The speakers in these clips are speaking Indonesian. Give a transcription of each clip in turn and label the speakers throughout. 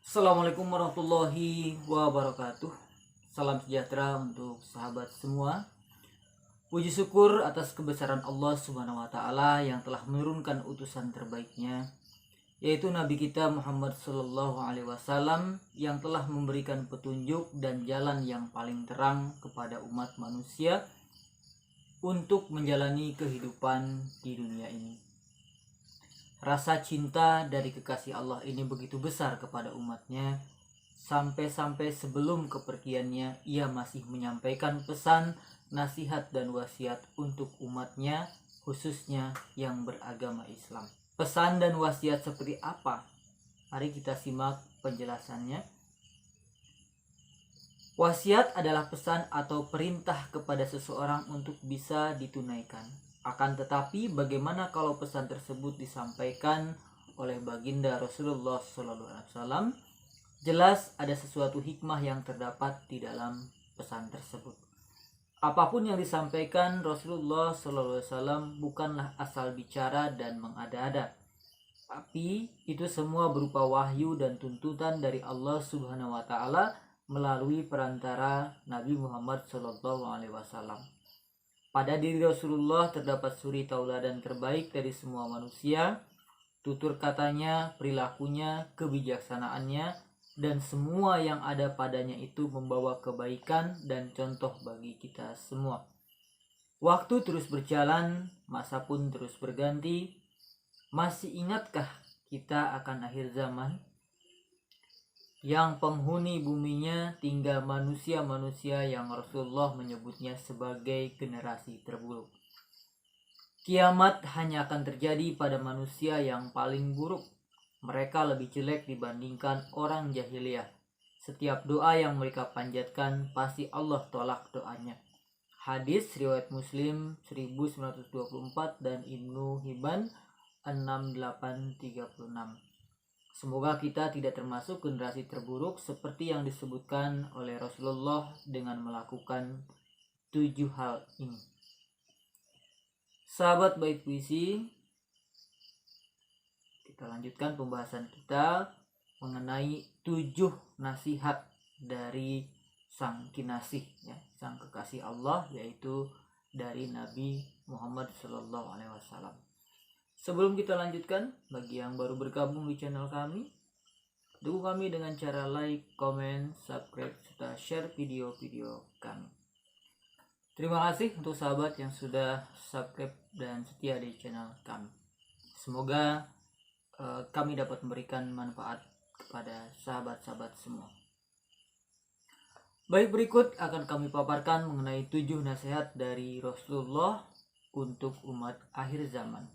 Speaker 1: Assalamualaikum warahmatullahi wabarakatuh. Salam sejahtera untuk sahabat semua. Puji syukur atas kebesaran Allah Subhanahu wa taala yang telah menurunkan utusan terbaiknya, yaitu Nabi kita Muhammad sallallahu alaihi wasallam, yang telah memberikan petunjuk dan jalan yang paling terang kepada umat manusia untuk menjalani kehidupan di dunia ini. Rasa cinta dari kekasih Allah ini begitu besar kepada umatnya, sampai-sampai sebelum kepergiannya ia masih menyampaikan pesan, nasihat dan wasiat untuk umatnya, khususnya yang beragama Islam. Pesan dan wasiat seperti apa? Mari kita simak penjelasannya. Wasiat adalah pesan atau perintah kepada seseorang untuk bisa ditunaikan. Akan tetapi bagaimana kalau pesan tersebut disampaikan oleh baginda Rasulullah SAW? Jelas ada sesuatu hikmah yang terdapat di dalam pesan tersebut. Apapun yang disampaikan Rasulullah SAW bukanlah asal bicara dan mengada-ada, tapi itu semua berupa wahyu dan tuntutan dari Allah Subhanahu wa taala melalui perantara Nabi Muhammad SAW. Pada diri Rasulullah terdapat suri tauladan terbaik dari semua manusia, tutur katanya, perilakunya, kebijaksanaannya, dan semua yang ada padanya itu membawa kebaikan dan contoh bagi kita semua. Waktu terus berjalan, masa pun terus berganti. Masih ingatkah kita akan akhir zaman? Yang penghuni buminya tinggal manusia-manusia yang Rasulullah menyebutnya sebagai generasi terburuk. Kiamat hanya akan terjadi pada manusia yang paling buruk. Mereka lebih jelek dibandingkan orang jahiliyah. Setiap doa yang mereka panjatkan pasti Allah tolak doanya. Hadis riwayat Muslim 1924 dan Ibnu Hibban 6836. Semoga kita tidak termasuk generasi terburuk seperti yang disebutkan oleh Rasulullah dengan melakukan 7 hal ini. Sahabat Bait Puisi, kita lanjutkan pembahasan kita mengenai 7 nasihat dari sang kinasih, sang kekasih Allah, yaitu dari Nabi Muhammad SAW. Sebelum kita lanjutkan, bagi yang baru bergabung di channel kami, dukung kami dengan cara like, comment, subscribe, serta share video-video kami. Terima kasih untuk sahabat yang sudah subscribe dan setia di channel kami. Semoga kami dapat memberikan manfaat kepada sahabat-sahabat semua. Baik, berikut akan kami paparkan mengenai 7 nasihat dari Rasulullah untuk umat akhir zaman.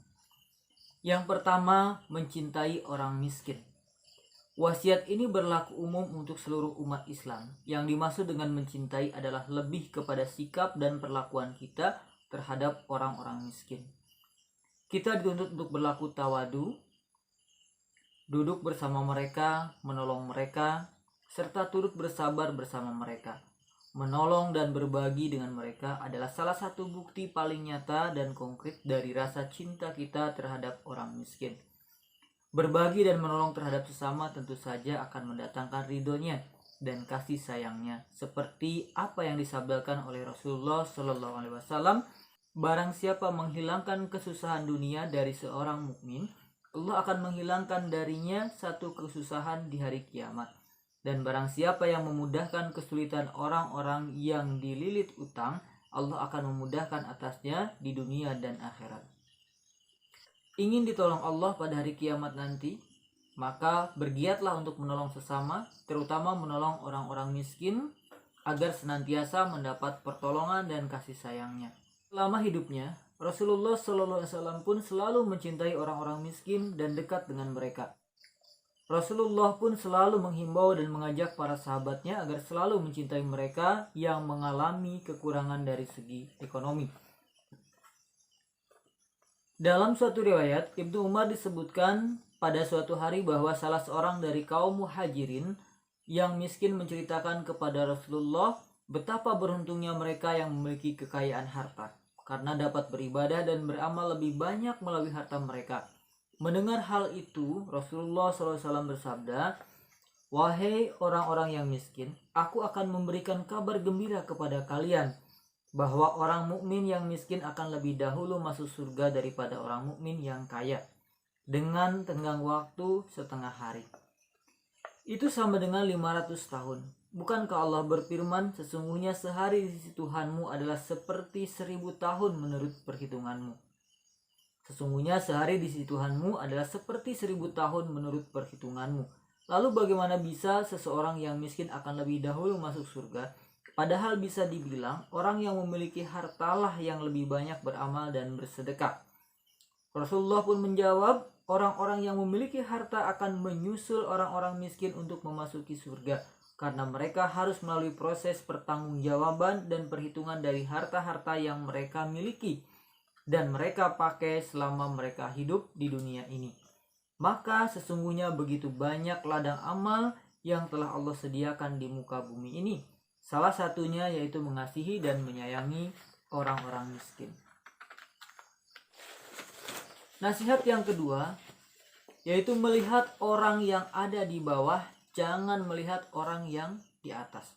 Speaker 1: Yang pertama, mencintai orang miskin. Wasiat ini berlaku umum untuk seluruh umat Islam. Yang dimaksud dengan mencintai adalah lebih kepada sikap dan perlakuan kita terhadap orang-orang miskin. Kita dituntut untuk berlaku tawadu, duduk bersama mereka, menolong mereka, serta turut bersabar bersama mereka. Menolong dan berbagi dengan mereka adalah salah satu bukti paling nyata dan konkret dari rasa cinta kita terhadap orang miskin. Berbagi dan menolong terhadap sesama tentu saja akan mendatangkan ridhonya dan kasih sayangnya, seperti apa yang disabdakan oleh Rasulullah SAW. Barang siapa menghilangkan kesusahan dunia dari seorang mukmin, Allah akan menghilangkan darinya satu kesusahan di hari kiamat. Dan barang siapa yang memudahkan kesulitan orang-orang yang dililit utang, Allah akan memudahkan atasnya di dunia dan akhirat. Ingin ditolong Allah pada hari kiamat nanti, maka bergiatlah untuk menolong sesama, terutama menolong orang-orang miskin, agar senantiasa mendapat pertolongan dan kasih sayangnya. Selama hidupnya, Rasulullah SAW pun selalu mencintai orang-orang miskin dan dekat dengan mereka. Rasulullah pun selalu menghimbau dan mengajak para sahabatnya agar selalu mencintai mereka yang mengalami kekurangan dari segi ekonomi. Dalam suatu riwayat, Ibnu Umar disebutkan pada suatu hari bahwa salah seorang dari kaum muhajirin yang miskin menceritakan kepada Rasulullah betapa beruntungnya mereka yang memiliki kekayaan harta, karena dapat beribadah dan beramal lebih banyak melalui harta mereka. Mendengar hal itu, Rasulullah SAW bersabda, Wahai orang-orang yang miskin, aku akan memberikan kabar gembira kepada kalian bahwa orang mukmin yang miskin akan lebih dahulu masuk surga daripada orang mukmin yang kaya dengan tenggang waktu setengah hari. Itu sama dengan 500 tahun. Bukankah Allah berfirman, sesungguhnya sehari di sisi Tuhanmu adalah seperti 1000 tahun menurut perhitunganmu. Sesungguhnya sehari di sisi Tuhanmu adalah seperti 1000 tahun menurut perhitunganmu. Lalu bagaimana bisa seseorang yang miskin akan lebih dahulu masuk surga? Padahal bisa dibilang orang yang memiliki hartalah yang lebih banyak beramal dan bersedekah. Rasulullah pun menjawab, orang-orang yang memiliki harta akan menyusul orang-orang miskin untuk memasuki surga, karena mereka harus melalui proses pertanggungjawaban dan perhitungan dari harta-harta yang mereka miliki dan mereka pakai selama mereka hidup di dunia ini. Maka sesungguhnya begitu banyak ladang amal yang telah Allah sediakan di muka bumi ini. Salah satunya yaitu mengasihi dan menyayangi orang-orang miskin. Nasihat yang kedua yaitu melihat orang yang ada di bawah, jangan melihat orang yang di atas.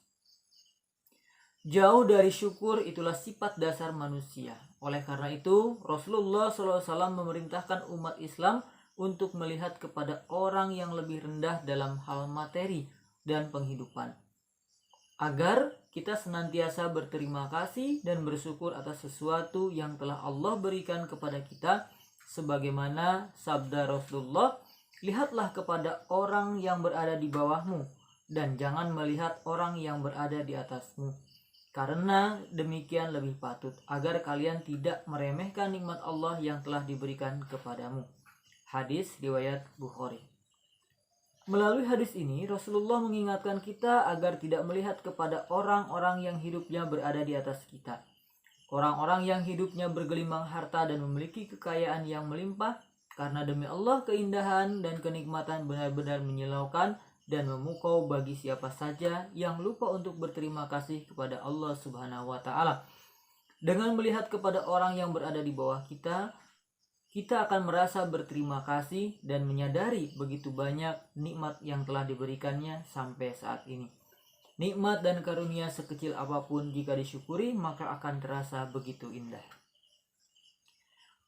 Speaker 1: Jauh dari syukur itulah sifat dasar manusia. Oleh karena itu, Rasulullah SAW memerintahkan umat Islam untuk melihat kepada orang yang lebih rendah dalam hal materi dan penghidupan, agar kita senantiasa berterima kasih dan bersyukur atas sesuatu yang telah Allah berikan kepada kita, sebagaimana sabda Rasulullah, lihatlah kepada orang yang berada di bawahmu dan jangan melihat orang yang berada di atasmu, karena demikian lebih patut agar kalian tidak meremehkan nikmat Allah yang telah diberikan kepadamu. Hadis riwayat Bukhari. Melalui hadis ini, Rasulullah mengingatkan kita agar tidak melihat kepada orang-orang yang hidupnya berada di atas kita. Orang-orang yang hidupnya bergelimang harta dan memiliki kekayaan yang melimpah, karena demi Allah keindahan dan kenikmatan benar-benar menyilaukan dan memukau bagi siapa saja yang lupa untuk berterima kasih kepada Allah Subhanahu wa Ta'ala. Dengan melihat kepada orang yang berada di bawah kita akan merasa berterima kasih dan menyadari begitu banyak nikmat yang telah diberikannya sampai saat ini. Nikmat dan karunia sekecil apapun jika disyukuri maka akan terasa begitu indah.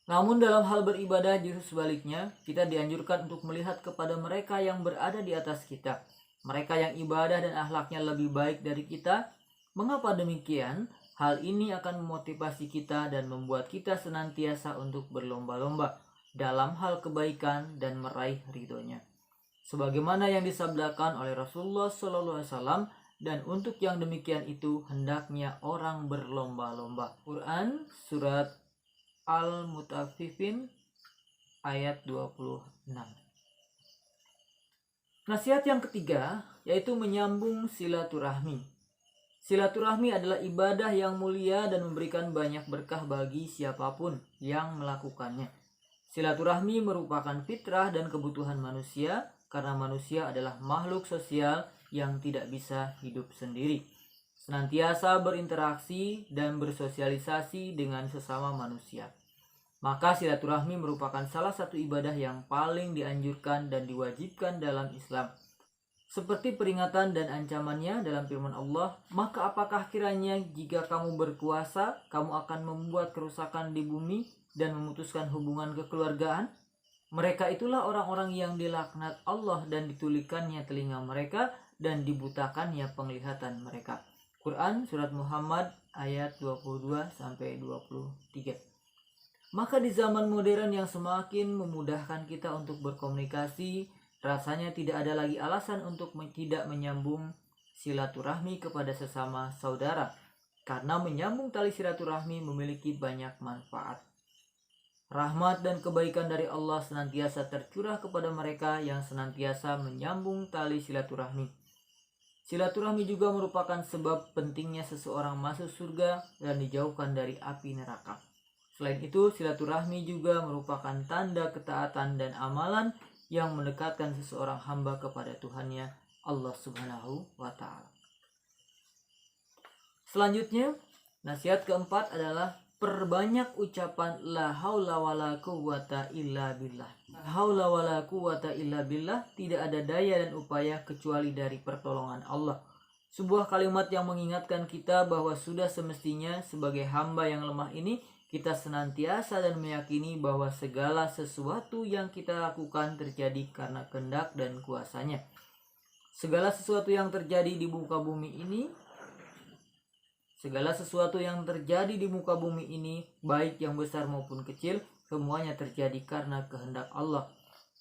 Speaker 1: Namun dalam hal beribadah justru sebaliknya, kita dianjurkan untuk melihat kepada mereka yang berada di atas kita. Mereka yang ibadah dan akhlaknya lebih baik dari kita. Mengapa demikian? Hal ini akan memotivasi kita dan membuat kita senantiasa untuk berlomba-lomba dalam hal kebaikan dan meraih ridhonya. Sebagaimana yang disabdakan oleh Rasulullah SAW, dan untuk yang demikian itu hendaknya orang berlomba-lomba. Quran Surat Al-Mutaffifin ayat 26. Nasihat yang ketiga yaitu menyambung silaturahmi. Silaturahmi adalah ibadah yang mulia dan memberikan banyak berkah bagi siapapun yang melakukannya. Silaturahmi merupakan fitrah dan kebutuhan manusia karena manusia adalah makhluk sosial yang tidak bisa hidup sendiri. Senantiasa berinteraksi dan bersosialisasi dengan sesama manusia. Maka silaturahmi merupakan salah satu ibadah yang paling dianjurkan dan diwajibkan dalam Islam. Seperti peringatan dan ancamannya dalam firman Allah, maka apakah kiranya jika kamu berkuasa, kamu akan membuat kerusakan di bumi dan memutuskan hubungan kekeluargaan? Mereka itulah orang-orang yang dilaknat Allah dan ditulikannya telinga mereka dan dibutakannya penglihatan mereka. Quran Surat Muhammad ayat 22-23. Maka di zaman modern yang semakin memudahkan kita untuk berkomunikasi, rasanya tidak ada lagi alasan untuk tidak menyambung silaturahmi kepada sesama saudara, karena menyambung tali silaturahmi memiliki banyak manfaat. Rahmat dan kebaikan dari Allah senantiasa tercurah kepada mereka yang senantiasa menyambung tali silaturahmi. Silaturahmi juga merupakan sebab pentingnya seseorang masuk surga dan dijauhkan dari api neraka. Selain itu, silaturahmi juga merupakan tanda ketaatan dan amalan yang mendekatkan seseorang hamba kepada Tuhannya, Allah Subhanahu wa Ta'ala. Selanjutnya, nasihat keempat adalah perbanyak ucapan la haula wala quwata illa billah. La haula wala quwata illa billah, tidak ada daya dan upaya kecuali dari pertolongan Allah. Sebuah kalimat yang mengingatkan kita bahwa sudah semestinya sebagai hamba yang lemah ini kita senantiasa dan meyakini bahwa segala sesuatu yang kita lakukan terjadi karena kehendak dan kuasanya. Segala sesuatu yang terjadi di muka bumi ini, baik yang besar maupun kecil, semuanya terjadi karena kehendak Allah.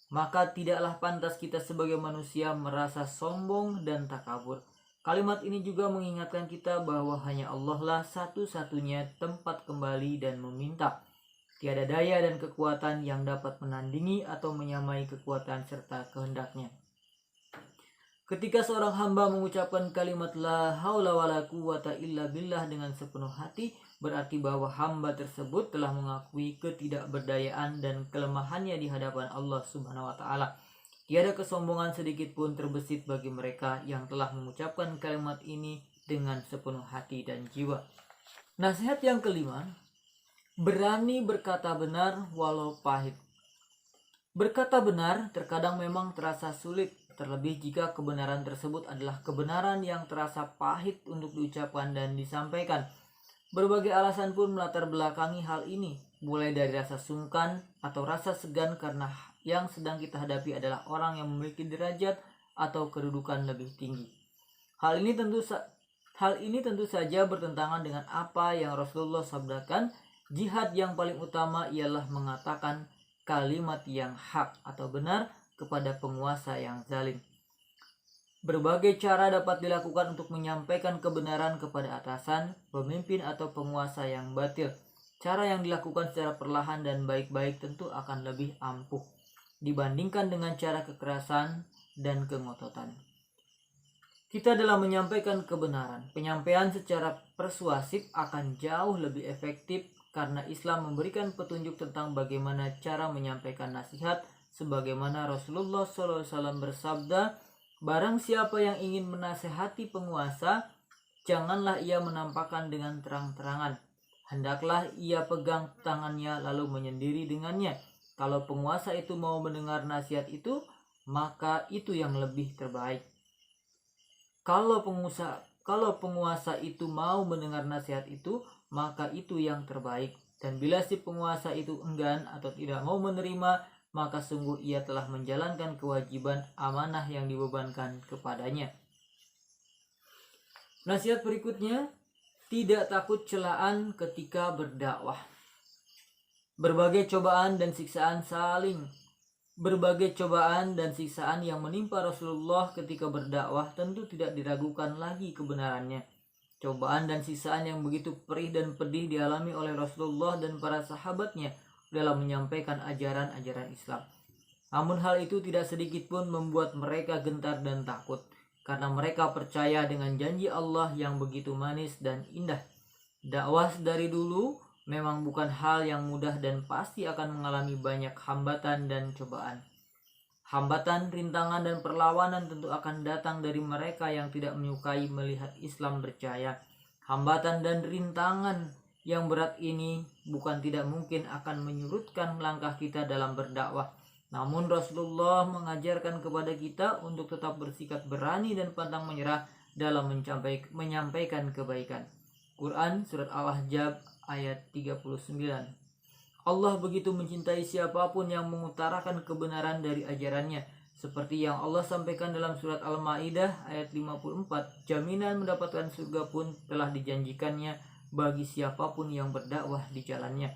Speaker 1: Maka tidaklah pantas kita sebagai manusia merasa sombong dan takabur. Kalimat ini juga mengingatkan kita bahwa hanya Allah lah satu-satunya tempat kembali dan meminta. Tiada daya dan kekuatan yang dapat menandingi atau menyamai kekuatan serta kehendaknya. Ketika seorang hamba mengucapkan kalimat la haula wala quwata illa billah dengan sepenuh hati, berarti bahwa hamba tersebut telah mengakui ketidakberdayaan dan kelemahannya di hadapan Allah Subhanahu wa taala. Tiada kesombongan sedikit pun terbesit bagi mereka yang telah mengucapkan kalimat ini dengan sepenuh hati dan jiwa. Nasihat yang kelima, berani berkata benar walau pahit. Berkata benar terkadang memang terasa sulit, terlebih jika kebenaran tersebut adalah kebenaran yang terasa pahit untuk diucapkan dan disampaikan. Berbagai alasan pun melatar belakangi hal ini, mulai dari rasa sungkan atau rasa segan karena yang sedang kita hadapi adalah orang yang memiliki derajat atau kedudukan lebih tinggi. Hal ini tentu saja bertentangan dengan apa yang Rasulullah sabdakan. Jihad yang paling utama ialah mengatakan kalimat yang hak atau benar kepada penguasa yang zalim. Berbagai cara dapat dilakukan untuk menyampaikan kebenaran kepada atasan, pemimpin atau penguasa yang batil. Cara yang dilakukan secara perlahan dan baik-baik tentu akan lebih ampuh dibandingkan dengan cara kekerasan dan kengototan. Kita dalam menyampaikan kebenaran, penyampaian secara persuasif akan jauh lebih efektif karena Islam memberikan petunjuk tentang bagaimana cara menyampaikan nasihat, sebagaimana Rasulullah SAW bersabda, barang siapa yang ingin menasehati penguasa, janganlah ia menampakkan dengan terang-terangan. Hendaklah ia pegang tangannya lalu menyendiri dengannya. Kalau penguasa itu mau mendengar nasihat itu, maka itu yang lebih terbaik. Kalau penguasa itu mau mendengar nasihat itu, maka itu yang terbaik. Dan bila si penguasa itu enggan atau tidak mau menerima, maka sungguh ia telah menjalankan kewajiban amanah yang dibebankan kepadanya. Nasihat berikutnya, tidak takut celaan ketika berdakwah. Berbagai cobaan dan siksaan yang menimpa Rasulullah ketika berdakwah tentu tidak diragukan lagi kebenarannya. Cobaan dan siksaan yang begitu perih dan pedih dialami oleh Rasulullah dan para sahabatnya dalam menyampaikan ajaran-ajaran Islam. Namun hal itu tidak sedikit pun membuat mereka gentar dan takut, karena mereka percaya dengan janji Allah yang begitu manis dan indah. Dakwah dari dulu memang bukan hal yang mudah dan pasti akan mengalami banyak hambatan dan cobaan. Hambatan, rintangan, dan perlawanan tentu akan datang dari mereka yang tidak menyukai melihat Islam berjaya. Hambatan dan rintangan yang berat ini bukan tidak mungkin akan menyurutkan langkah kita dalam berdakwah. Namun Rasulullah mengajarkan kepada kita untuk tetap bersikap berani dan pantang menyerah dalam menyampaikan kebaikan. Quran Surat Al-Ahzab ayat 39. Allah begitu mencintai siapapun yang mengutarakan kebenaran dari ajarannya, seperti yang Allah sampaikan dalam Surat Al-Ma'idah ayat 54. Jaminan mendapatkan surga pun telah dijanjikannya bagi siapapun yang berdakwah di jalannya.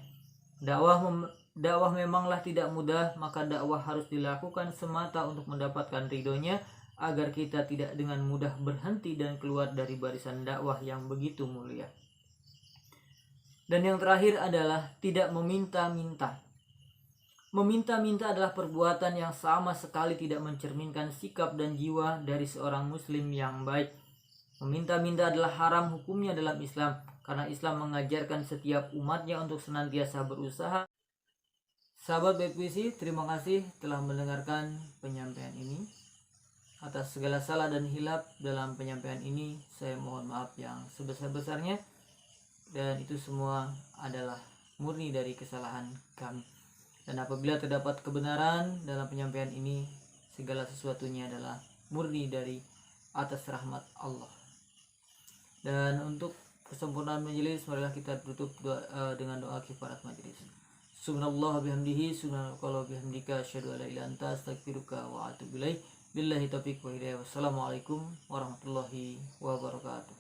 Speaker 1: Dakwah memanglah tidak mudah, maka dakwah harus dilakukan semata untuk mendapatkan ridhonya, agar kita tidak dengan mudah berhenti dan keluar dari barisan dakwah yang begitu mulia. Dan yang terakhir adalah tidak meminta-minta. Meminta-minta adalah perbuatan yang sama sekali tidak mencerminkan sikap dan jiwa dari seorang muslim yang baik. Meminta-minta adalah haram hukumnya dalam Islam, karena Islam mengajarkan setiap umatnya untuk senantiasa berusaha. Sahabat BPC, terima kasih telah mendengarkan penyampaian ini. Atas segala salah dan hilaf dalam penyampaian ini, saya mohon maaf yang sebesar-besarnya. dan itu semua adalah murni dari kesalahan kami. Dan apabila terdapat kebenaran dalam penyampaian ini, segala sesuatunya adalah murni dari atas rahmat Allah. Dan untuk kesempurnaan majelis, marilah kita tutup dengan doa kifarat majelis. Subhanallah bihamdihi, subhanallah bihamdika, asyhadu an la ilaha illa anta, astaghfiruka wa atubu ilaik. Billahi taufiq wa hidayah. Wassalamualaikum warahmatullahi wabarakatuh.